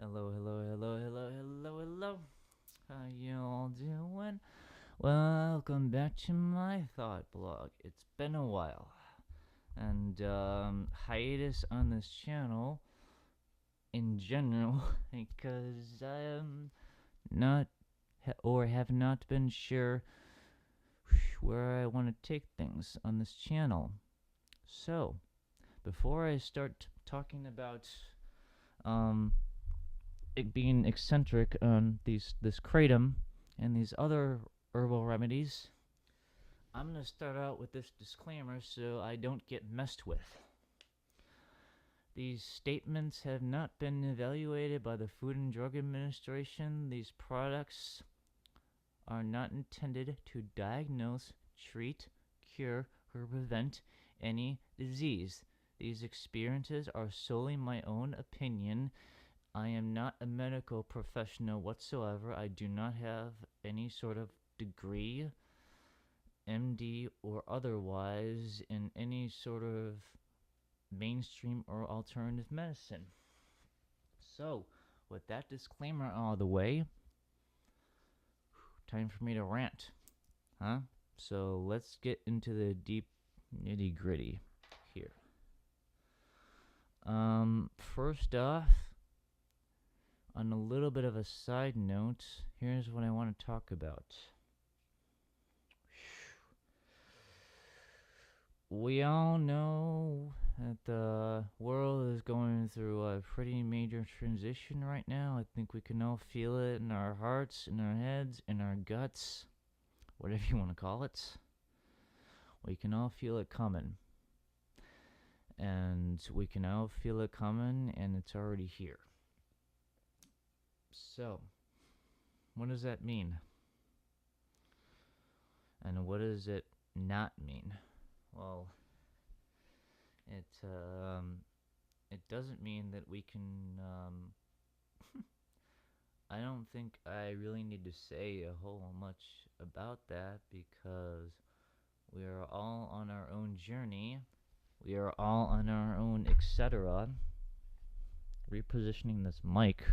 Hello, hello, hello, hello, hello, hello. How you all doing? Welcome back to my thought blog. It's been a while, and hiatus on this channel in general because I am not or have not been sure where I want to take things on this channel. So, before I start talking about um it being eccentric on this kratom and these other herbal remedies, I'm gonna start out with this disclaimer so I don't get messed with. These statements have not been evaluated by the Food and Drug Administration. These products are not intended to diagnose, treat, cure, or prevent any disease. These experiences are solely my own opinion. I am not a medical professional whatsoever. I do not have any sort of degree, MD or otherwise, in any sort of mainstream or alternative medicine. So, with that disclaimer out of the way, time for me to rant, huh? So, let's get into the deep nitty gritty here. First off, on a little bit of a side note, here's what I want to talk about. We all know that the world is going through a pretty major transition right now. I think we can all feel it in our hearts, in our heads, in our guts, whatever you want to call it. We can all feel it coming. And we can all feel it coming, and it's already here. So, what does that mean? And what does it not mean? Well, it doesn't mean that we can. I don't think I really need to say a whole much about that because we are all on our own journey. We are all on our own, etc. Repositioning this mic.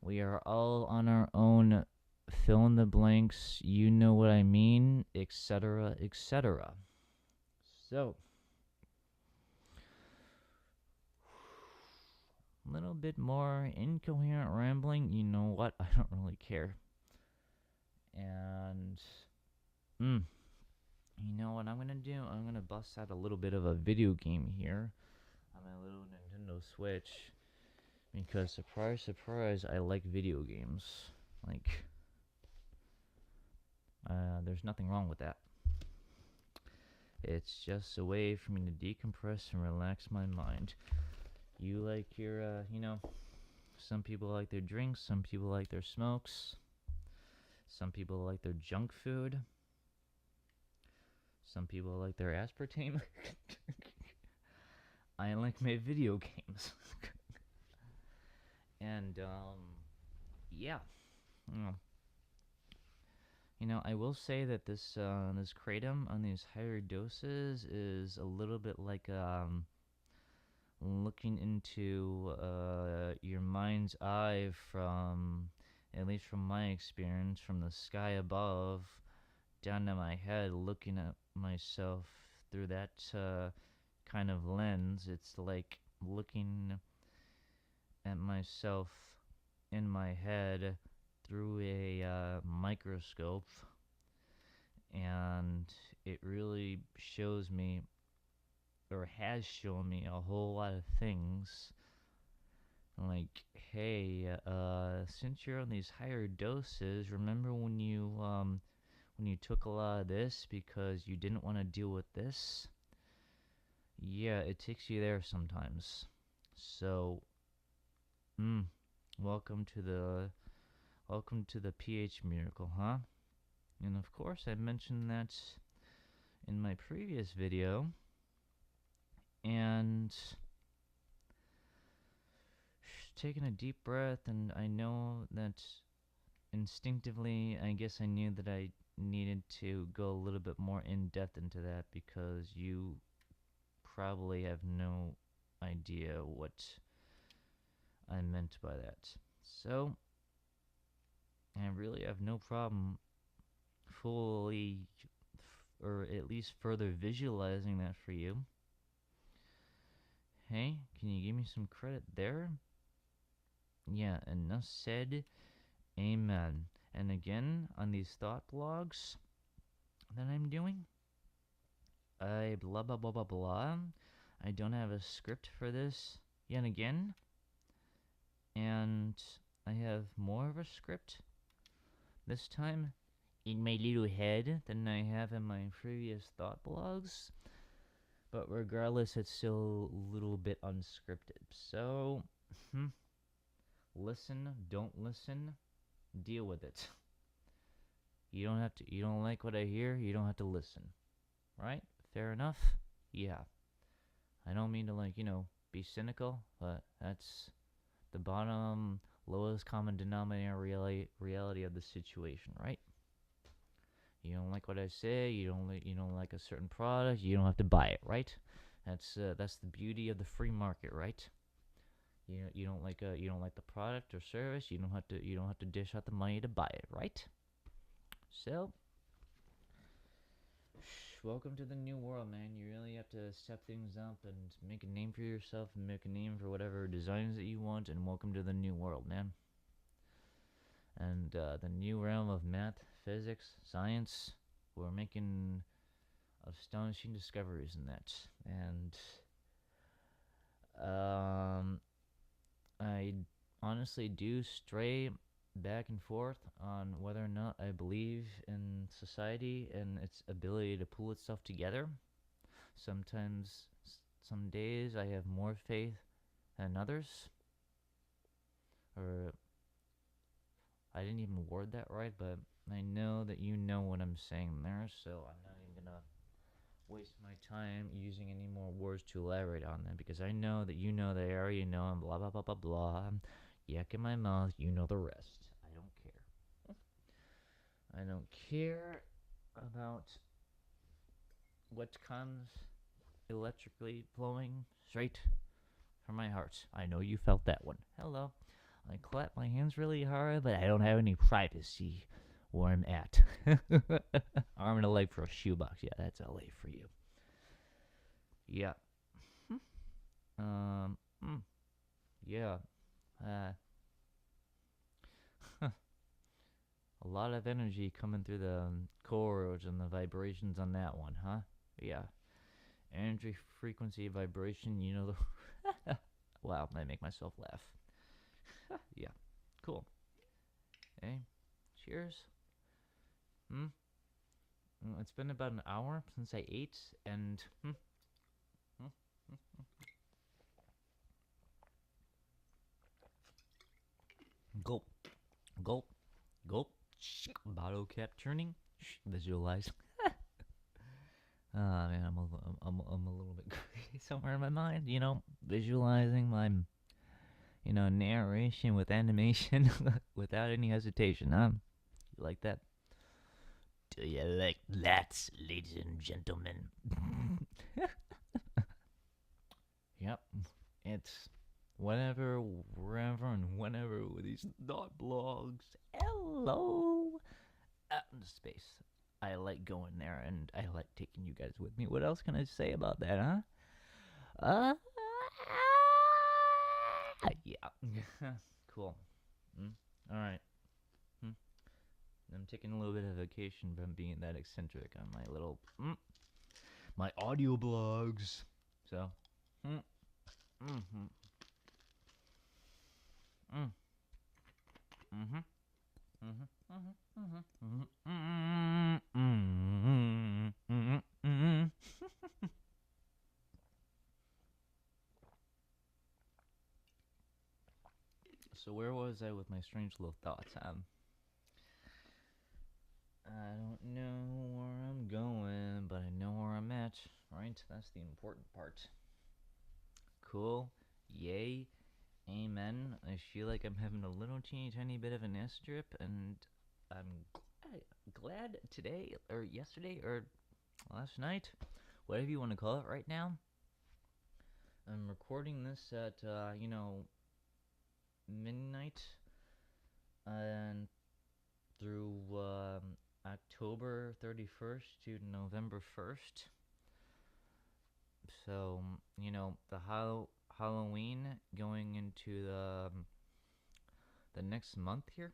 We are all on our own, fill in the blanks, you know what I mean, etc., etc. So, a little bit more incoherent rambling, you know what, I don't really care. And, you know what I'm gonna do? I'm gonna bust out a little bit of a video game here on my little Nintendo Switch. Because, surprise, surprise, I like video games. Like, there's nothing wrong with that. It's just a way for me to decompress and relax my mind. You like your, some people like their drinks, some people like their smokes, some people like their junk food, some people like their aspartame. I like my video games. And, yeah. I will say that this kratom on these higher doses is a little bit like looking into your mind's eye from, at least from my experience, from the sky above down to my head, looking at myself through that kind of lens. It's like looking at myself in my head through a microscope, and it really shows me, or has shown me, a whole lot of things. Like, hey, since you're on these higher doses, remember when you took a lot of this because you didn't want to deal with this? Yeah, it takes you there sometimes. So, welcome to the pH miracle, huh? And of course, I mentioned that in my previous video. And taking a deep breath, and I know that instinctively, I guess I knew that I needed to go a little bit more in depth into that because you probably have no idea what I meant by that. So, I really have no problem fully, or at least further visualizing that for you. Hey, can you give me some credit there? Yeah, enough said. Amen. And again, on these thought blogs that I'm doing, I blah blah blah blah blah. I don't have a script for this yet again, and I have more of a script this time in my little head than I have in my previous thought blogs. But regardless, it's still a little bit unscripted. So, listen, don't listen, deal with it. You don't have to. You don't like what I hear. You don't have to listen, right? Fair enough. Yeah. I don't mean to be cynical, but that's the bottom lowest common denominator reality of the situation, right? You don't like what I say. You don't like a certain product. You don't have to buy it, right? That's the beauty of the free market, right? You don't like the product or service. You don't have to dish out the money to buy it, right? So, welcome to the new world, man. You really have to step things up and make a name for yourself and make a name for whatever designs that you want. And welcome to the new world, man. And the new realm of math, physics, science. We're making astonishing discoveries in that. And I honestly do stray back and forth on whether or not I believe in society and its ability to pull itself together. Sometimes, some days, I have more faith than others. Or, I didn't even word that right, but I know that you know what I'm saying there, so I'm not even gonna waste my time using any more words to elaborate on that, because I know that you know that I already know, and blah blah blah blah blah. Yak in my mouth, you know the rest. I don't care. I don't care about what comes electrically flowing straight from my heart. I know you felt that one. Hello. I clap my hands really hard, but I don't have any privacy where I'm at. Arm and a leg for a shoebox. Yeah, that's LA for you. Yeah. Um. Yeah. A lot of energy coming through the chords and the vibrations on that one, huh? Yeah. Energy, frequency, vibration, you know the. Wow, I make myself laugh. Yeah. Cool. Hey, cheers. It's been about an hour since I ate, and gulp, gulp, gulp. Bottle cap turning. Visualize. Man, I'm a little bit crazy somewhere in my mind. Visualizing my narration with animation without any hesitation. Huh? You like that? Do you like that, ladies and gentlemen? Yep. It's whenever, wherever, and whenever with these thought blogs. Hello! Out in space. I like going there, and I like taking you guys with me. What else can I say about that, huh? Yeah. Cool. Alright. I'm taking a little bit of vacation from being that eccentric on my little my audio blogs. So, So where was I with my strange little thoughts? I don't know where I'm going, but I know where I'm at, right? That's the important part. Cool. Yay. Amen. I feel like I'm having a little teeny tiny bit of an S drip, and I'm glad today, or yesterday, or last night, whatever you want to call it right now. I'm recording this at, midnight and through October 31st to November 1st. So, the Halloween going into the next month here,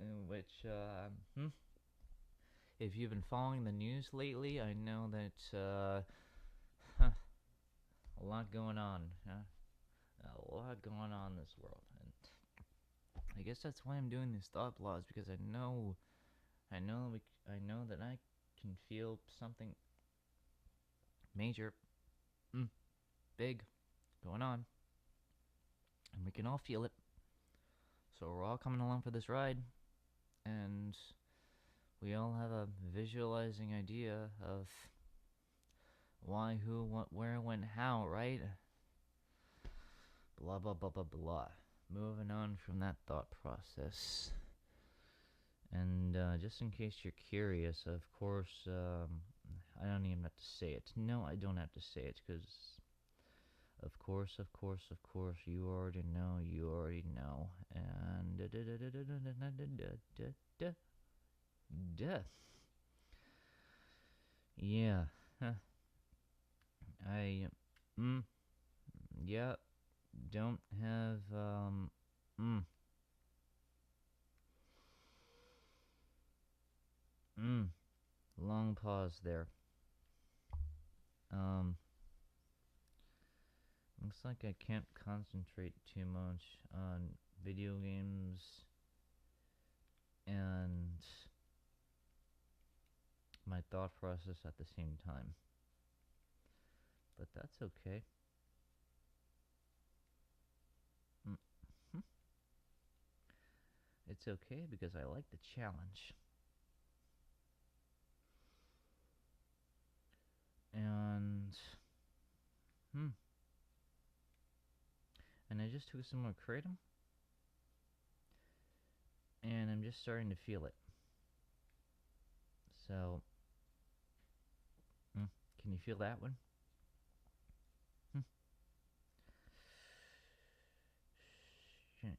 in which, if you've been following the news lately, I know that a lot going on, a lot going on in this world, and I guess that's why I'm doing these thought blogs, because I know that I can feel something major, big, going on, and we can all feel it. So we're all coming along for this ride, and we all have a visualizing idea of why, who, what, where, when, how, right? Blah, blah, blah, blah, blah. Moving on from that thought process. And just in case you're curious, of course, I don't even have to say it. No, I don't have to say it, because of course, you already know, and yeah, I, yeah, don't have, long pause there. Looks like I can't concentrate too much on video games and my thought process at the same time. But that's okay. It's okay because I like the challenge. And I just took some more Kratom, and I'm just starting to feel it. So, can you feel that one?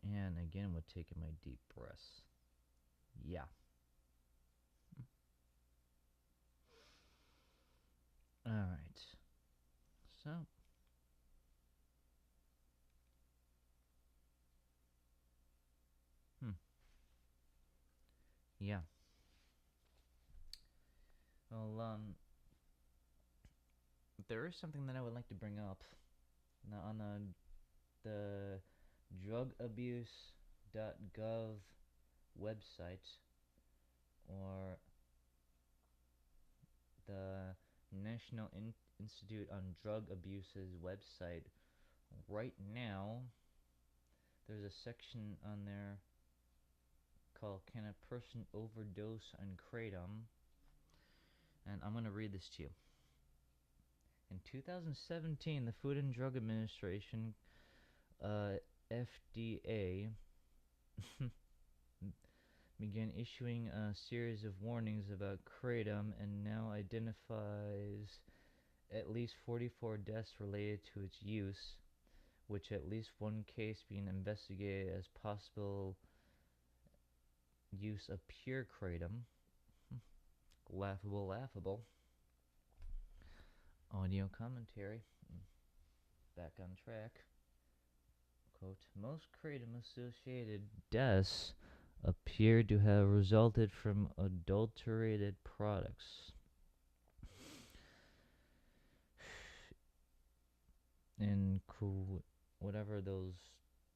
And again, we're taking my deep breaths. Yeah. Alright. So, yeah. Well, there is something that I would like to bring up. Now, on the drugabuse.gov website, or the National Institute on Drug Abuse's website, right now, there's a section on there called "Can a Person Overdose on Kratom?" And I'm going to read this to you. In 2017, the Food and Drug Administration, FDA, began issuing a series of warnings about Kratom, and now identifies at least 44 deaths related to its use, which at least one case being investigated as possible use of pure Kratom. Laughable. Audio commentary. Back on track. Quote, most Kratom-associated deaths appear to have resulted from adulterated products. And whatever those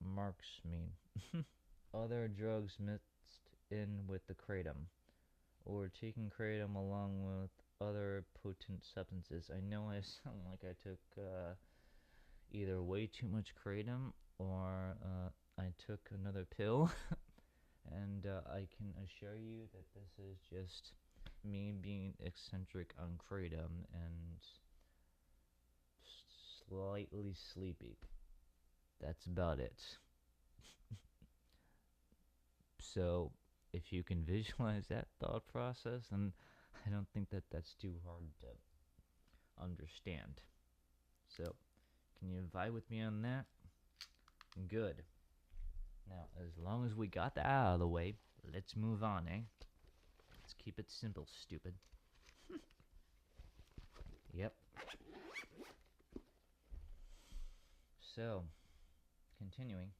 marks mean. Other drugs mixed in with the Kratom, or taking Kratom along with other potent substances. I know I sound like I took either way too much Kratom, or I took another pill. And I can assure you that this is just me being eccentric on Kratom and slightly sleepy. That's about it. So, if you can visualize that thought process, then I don't think that that's too hard to understand. So, can you vibe with me on that? Good. Now, as long as we got that out of the way, let's move on, eh? Let's keep it simple, stupid. Yep. So, continuing.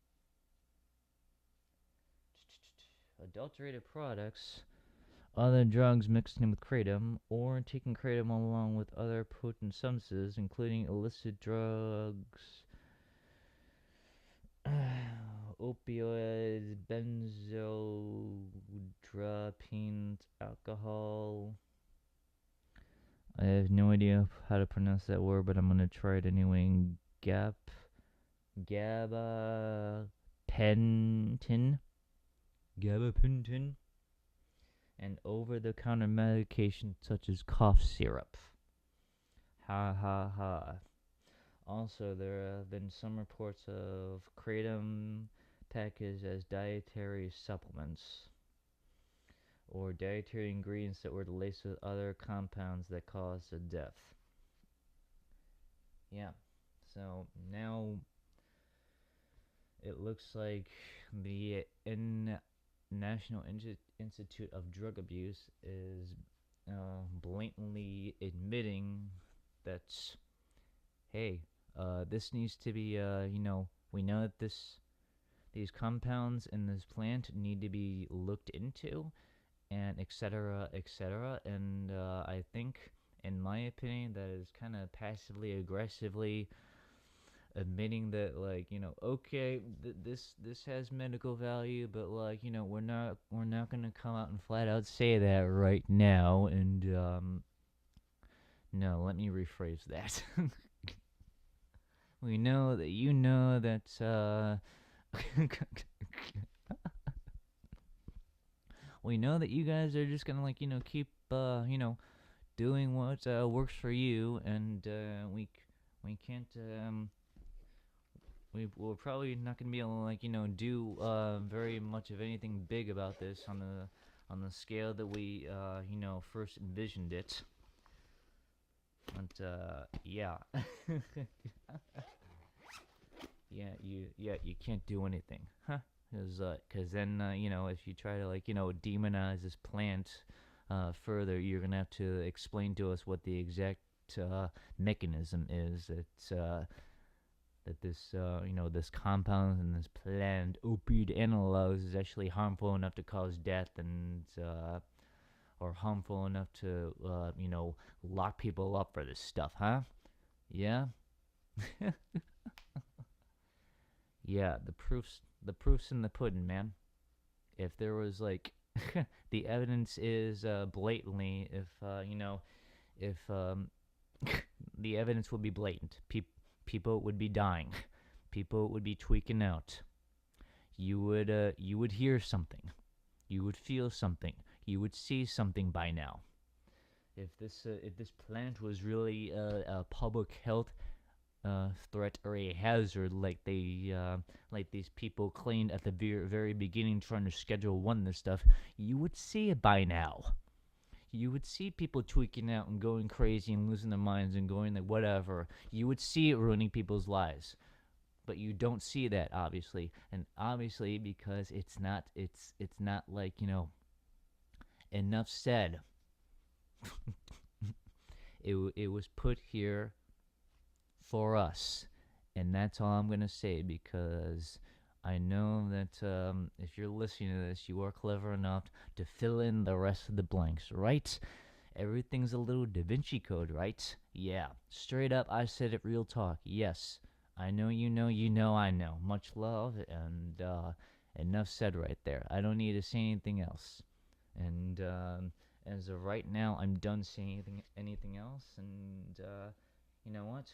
Adulterated products, other drugs mixed in with kratom, or taking kratom along with other potent substances, including illicit drugs, opioids, benzodiazepines, alcohol. I have no idea how to pronounce that word, but I'm gonna try it anyway. Gabapentin, gabapentin, and over-the-counter medication such as cough syrup. Ha ha ha. Also, there have been some reports of kratom packaged as dietary supplements or dietary ingredients that were laced with other compounds that caused a death. Yeah, so now it looks like the National Institute of Drug Abuse is blatantly admitting that, hey, this needs to be, we know that these compounds in this plant need to be looked into, and etc., etc. And I think, in my opinion, that is kind of passively aggressively admitting that, like, okay, this has medical value, but, like, we're not gonna come out and flat out say that right now. And no, let me rephrase that. We know that we know that you guys are just gonna, like, keep doing what works for you, and we can't we're probably not gonna be able to, like, do very much of anything big about this on the scale that we first envisioned it. But yeah. You can't do anything, huh? Because then, if you try to, like, demonize this plant further, you're gonna have to explain to us what the exact mechanism is that this compound and this plant opioid analogs is actually harmful enough to cause death, and or harmful enough to lock people up for this stuff, huh? Yeah. Yeah, the proof's in the pudding, man. If there was, like, the evidence is blatantly, if the evidence would be blatant, people would be dying, people would be tweaking out. You would hear something, you would feel something, you would see something by now. If this plant was really a public health threat or a hazard, like these people claimed at the very beginning, trying to Schedule 1 this stuff, you would see it by now. You would see people tweaking out and going crazy and losing their minds and going like whatever. You would see it ruining people's lives. But you don't see that, obviously. And obviously because it's not like, enough said. It was put here for us, and that's all I'm gonna say, because I know that if you're listening to this, you are clever enough to fill in the rest of the blanks, right? Everything's a little Da Vinci Code, right? Yeah, straight up, I said it, real talk. Yes, I know you know I know. Much love, and enough said right there. I don't need to say anything else. And as of right now, I'm done saying anything else, and you know what?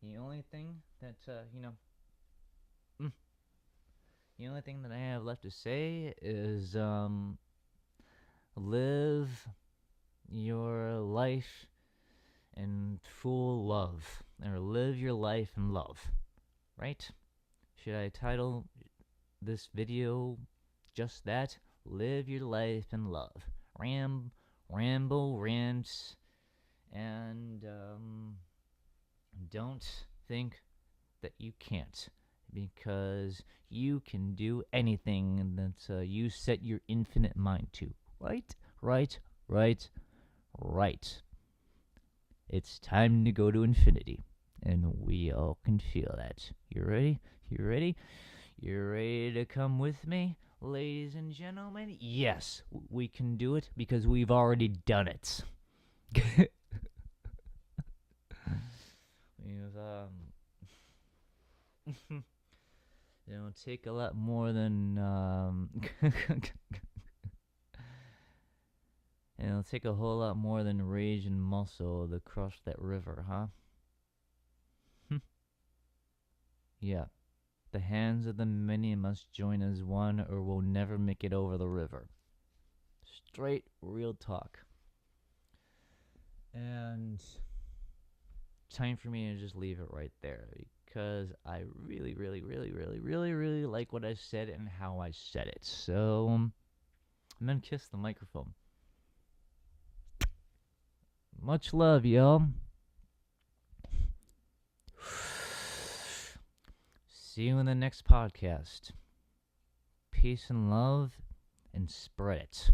The only thing that the only thing that I have left to say is live your life in full love, or live your life in love, right? Should I title this video just that? Live your life in love. Ramble, rants, and don't think that you can't. because you can do anything that you set your infinite mind to. Right, right, right, right. It's time to go to infinity, and we all can feel that. You ready? You ready? You ready to come with me, ladies and gentlemen? Yes, we can do it because we've already done it. We've it'll take a lot more than it'll take a whole lot more than rage and muscle to cross that river, huh? Yeah. The hands of the many must join as one, or we'll never make it over the river. Straight real talk. And time for me to just leave it right there because I really, really, really, really, really, really like what I said and how I said it. So, I'm gonna kiss the microphone. Much love, y'all. See you in the next podcast. Peace and love, and spread it.